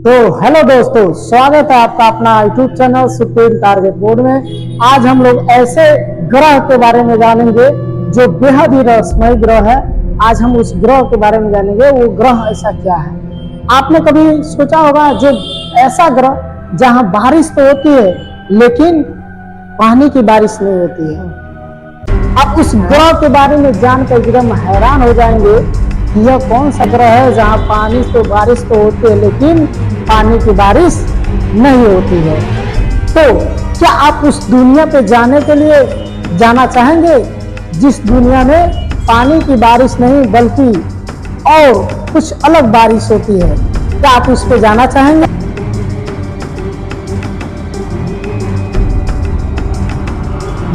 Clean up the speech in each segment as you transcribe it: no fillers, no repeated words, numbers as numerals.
तो हेलो दोस्तों, स्वागत है आपका अपना YouTube channel supreme target board में। आज हम लोग ऐसे ग्रह के बारे में जानेंगे जो बेहद ही रहस्यमय ग्रह है। आज हम उस ग्रह के बारे में जानेंगे, वो ग्रह ऐसा क्या है। आपने कभी सोचा होगा जो ऐसा ग्रह जहां बारिश तो होती है लेकिन पानी की बारिश नहीं होती है। आप उस ग्रह के बारे में जानकर एकदम हैरान हो जाएंगे कि यह कौन सा ग्रह है जहां पानी तो बारिश तो होती है लेकिन पानी की बारिश नहीं होती है। तो क्या आप उस दुनिया पे जाने के लिए जाना चाहेंगे जिस दुनिया में पानी की बारिश नहीं बल्कि और कुछ अलग बारिश होती है? क्या आप उस पे जाना चाहेंगे?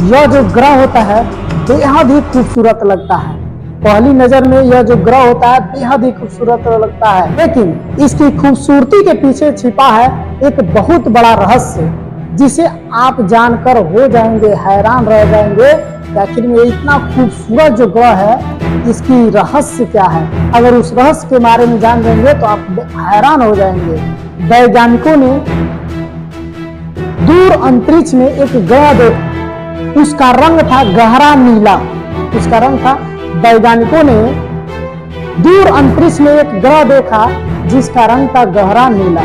यह जो ग्रह होता है बेहद ही खूबसूरत लगता है। पहली नजर में यह जो ग्रह होता है बेहद ही खूबसूरत लगता है, लेकिन इसकी खूबसूरती के पीछे छिपा है एक बहुत बड़ा रहस्य जिसे आप जानकर हो जाएंगे, हैरान रह जाएंगे कि आखिर में इतना खूबसूरत जो ग्रह है इसकी रहस्य क्या है। अगर उस रहस्य के बारे में जान लेंगे तो आप हैरान हो जाएंगे। वैज्ञानिकों ने दूर अंतरिक्ष में एक ग्रह देखा, उसका रंग था गहरा नीला। उसका रंग था, वैज्ञानिकों ने दूर अंतरिक्ष में एक ग्रह देखा जिसका रंग था गहरा नीला।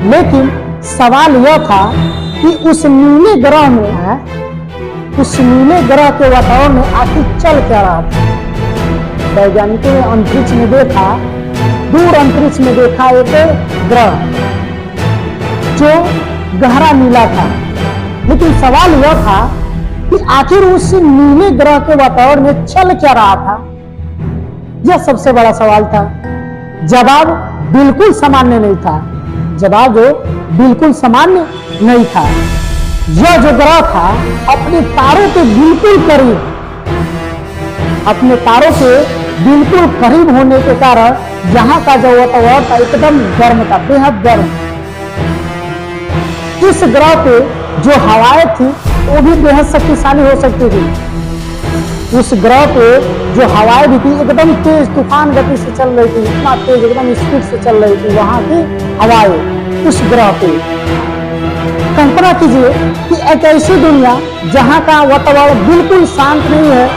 लेकिन सवाल यह था कि उस नीले ग्रह में है, उस नीले ग्रह के वातावरण में आखिर चल क्या रहा था। वैज्ञानिकों ने अंतरिक्ष में देखा, दूर अंतरिक्ष में देखा एक ग्रह जो गहरा नीला था। लेकिन सवाल यह था कि आखिर उस नीले ग्रह के वातावरण में चल क्या रहा था। यह सबसे बड़ा सवाल था। जवाब बिल्कुल सामान्य नहीं था। जवाब जो बिल्कुल सामान्य नहीं था। यह जो ग्रह था अपने तारों के बिल्कुल करीब, अपने तारों के बिल्कुल करीब होने के कारण यहाँ का जो वातावरण था एकदम गर्म था, बेहद गर्म। इस ग्रह पे जो हवाएं थी वो भी बेहद शक्तिशाली हो सकती थी। उस ग्रह पे जो हवाएं भी थी एकदम तेज तूफान गति से चल रही थी, इतना तेज एकदम स्पीड से चल रही थी वहां की हवाएं उस ग्रह पे। कल्पना कीजिए कि एक ऐसी दुनिया जहां का वातावरण बिल्कुल शांत नहीं है।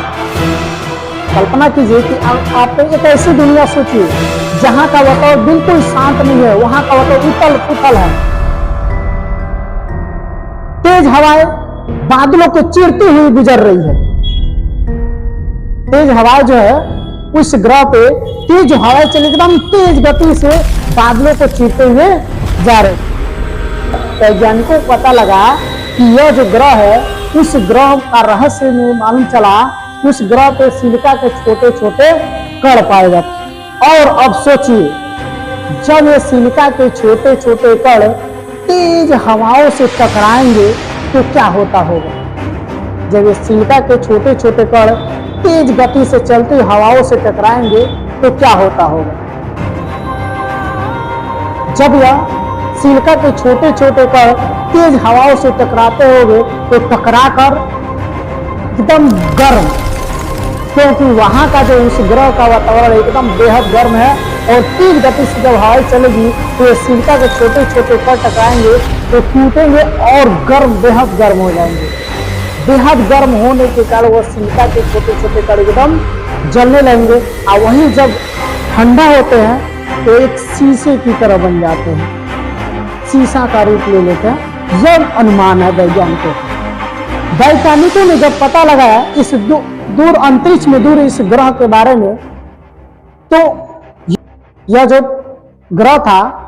कल्पना कीजिए कि आप एक ऐसी दुनिया सोचिए जहां का वातावरण बिल्कुल शांत नहीं है, वहां का वातावरण उथल पुथल है। तेज हवाएं बादलों को चीरती हुई गुजर रही है। तेज हवाएं जो है उस ग्रह पे तेज हवाएं चली एकदम तेज गति से बादलों को चीरते हुए जा रहे। वैज्ञानिकों को पता लगा कि यह जो ग्रह है उस ग्रह का रहस्य में मालूम चला, उस ग्रह पे सिलिका के छोटे छोटे कण पाए जाते। और अब सोचिए जब ये सिलिका के छोटे छोटे कण तेज हवाओं से टकराएंगे तो क्या होता होगा। जब ये सिलिका के छोटे छोटे कण तेज गति से चलती हवाओं से टकराएंगे तो क्या होता होगा। जब यह सिलिका के छोटे छोटे कण तेज हवाओं से टकराते होंगे तो टकराकर एकदम गर्म, क्योंकि वहां का जो उस ग्रह का वातावरण एकदम बेहद गर्म है और तेज गति से जब हवाएं चलेगी तो सिलिका के छोटे छोटे कण टकराएंगे तो टूटेंगे और गर्म, बेहद गर्म हो जाएंगे। बेहद गर्म होने के कारण वो सिलिका के छोटे छोटे कण एकदम जलने लगेंगे और वहीं जब ठंडा होते हैं तो एक शीशे की तरह बन जाते हैं, शीशा का रूप ले लेते हैं। यह अनुमान है वैज्ञानिकों का। वैज्ञानिकों ने जब पता लगाया इस दूर अंतरिक्ष में दूर इस ग्रह के बारे में, तो यह जो ग्रह था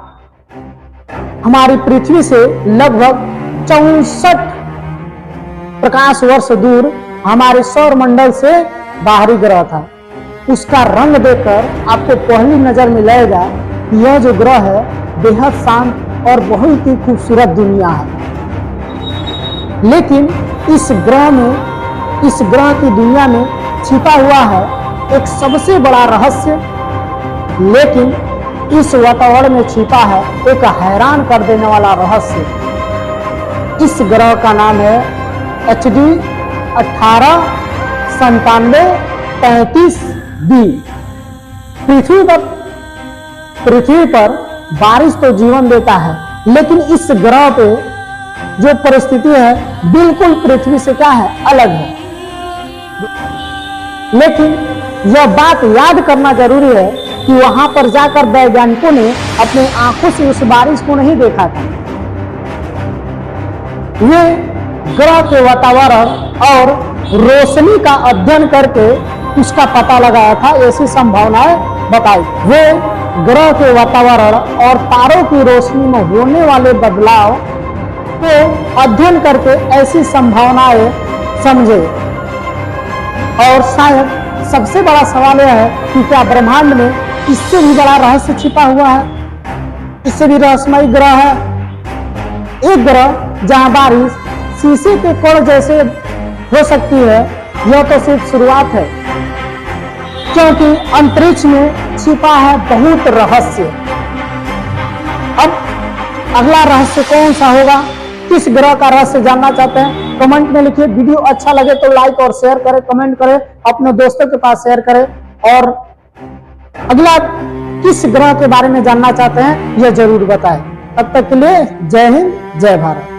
हमारी पृथ्वी से लगभग 64 प्रकाश वर्ष दूर हमारे सौर मंडल से बाहरी ग्रह था। उसका रंग देखकर आपको पहली नजर में लगेगा कि यह जो ग्रह है बेहद शांत और बहुत ही खूबसूरत दुनिया है। लेकिन इस ग्रह की दुनिया में छिपा हुआ है एक सबसे बड़ा रहस्य। लेकिन इस वातावरण में छिपा है एक हैरान कर देने वाला रहस्य। इस ग्रह का नाम है HD 1897-35b। पृथ्वी पर बारिश तो जीवन देता है, लेकिन इस ग्रह पे जो परिस्थिति है बिल्कुल पृथ्वी से क्या है, अलग है। लेकिन यह बात याद करना जरूरी है कि वहां पर जाकर वैज्ञानिकों ने अपने आंखों से उस बारिश को नहीं देखा था। वे ग्रह के वातावरण और रोशनी का अध्ययन करके उसका पता लगाया था, ऐसी संभावनाएं बताई। वे ग्रह के वातावरण और तारों की रोशनी में होने वाले बदलाव को अध्ययन करके ऐसी संभावनाएं समझे। और शायद सबसे बड़ा सवाल यह है कि क्या ब्रह्मांड में इससे भी बड़ा रहस्य छिपा हुआ है, इससे भी रहस्यमय ग्रह है। एक ग्रह जहां बारिश शीशे के कण जैसे हो सकती है, यह तो सिर्फ शुरुआत है, क्योंकि अंतरिक्ष में छिपा है बहुत रहस्य। अब अगला रहस्य कौन सा होगा, किस ग्रह का रहस्य जानना चाहते हैं, कमेंट में लिखिए। वीडियो अच्छा लगे तो लाइक और शेयर करें, कमेंट करें, अपने दोस्तों के पास शेयर करें। और अगला किस ग्रह के बारे में जानना चाहते हैं यह जरूर बताएं। तब तक के लिए जय हिंद, जय भारत।